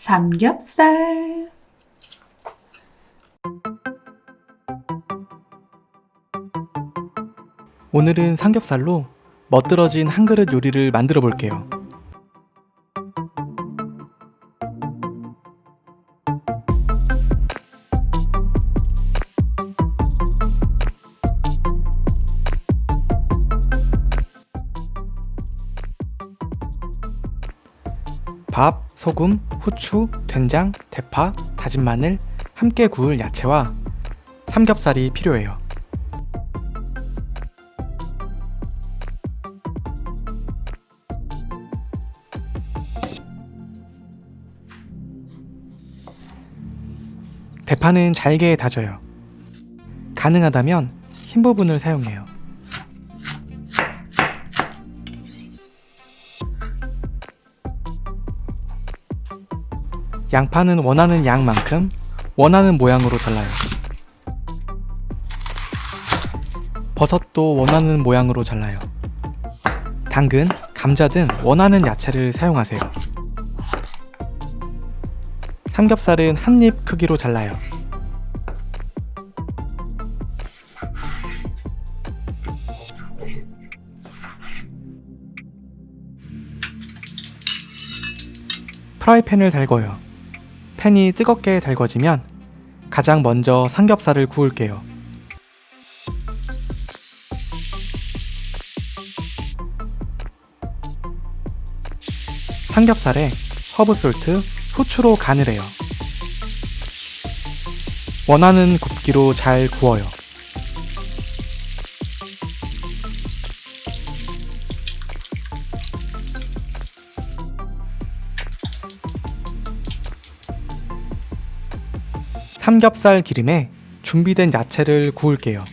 삼겹살. 오늘은 삼겹살로 멋들어진 한 그릇 요리를 만들어 볼게요. 밥, 소금, 후추, 된장, 대파, 다진 마늘, 함께 구울 야채와 삼겹살이 필요해요. 대파는 잘게 다져요. 가능하다면 흰 부분을 사용해요. 양파는 원하는 양만큼 원하는 모양으로 잘라요. 버섯도 원하는 모양으로 잘라요. 당근, 감자 등 원하는 야채를 사용하세요. 삼겹살은 한 입 크기로 잘라요. 프라이팬을 달궈요. 팬이 뜨겁게 달궈지면 가장 먼저 삼겹살을 구울게요. 삼겹살에 허브솔트, 후추로 간을 해요. 원하는 굽기로 잘 구워요. 삼겹살 기름에 준비된 야채를 구울게요.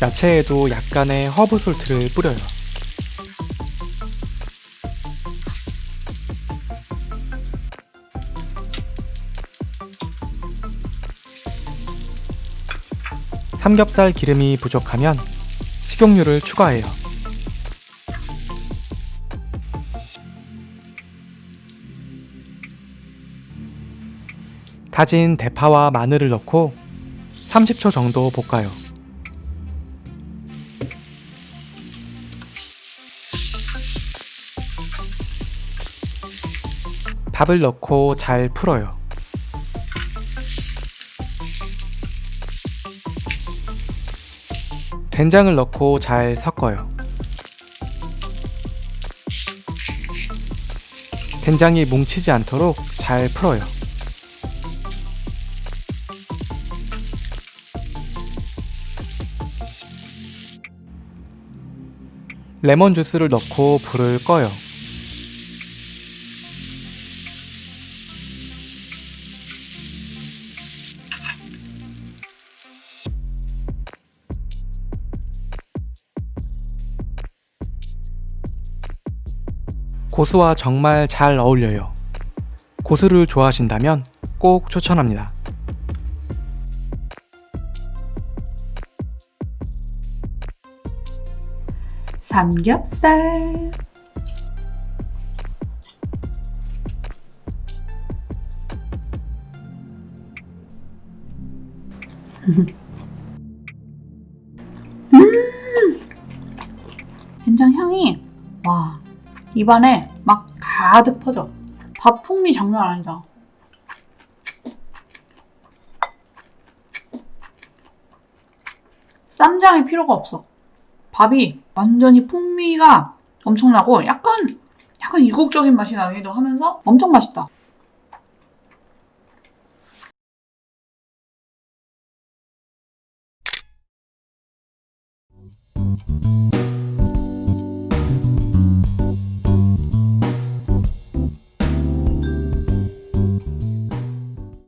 야채에도 약간의 허브솔트를 뿌려요. 삼겹살 기름이 부족하면 식용유를 추가해요. 다진 대파와 마늘을 넣고 30초 정도 볶아요. 밥을 넣고 잘 풀어요. 된장을 넣고 잘 섞어요. 된장이 뭉치지 않도록 잘 풀어요. 레몬 주스를 넣고 불을 꺼요. 고수와 정말 잘 어울려요. 고수를 좋아하신다면 꼭 추천합니다. 삼겹살. 된장 향이 와, 입안에 막 가득 퍼져. 밥 풍미 장난 아니다. 쌈장이 필요가 없어. 밥이 완전히 풍미가 엄청나고 약간 이국적인 맛이 나기도 하면서 엄청 맛있다.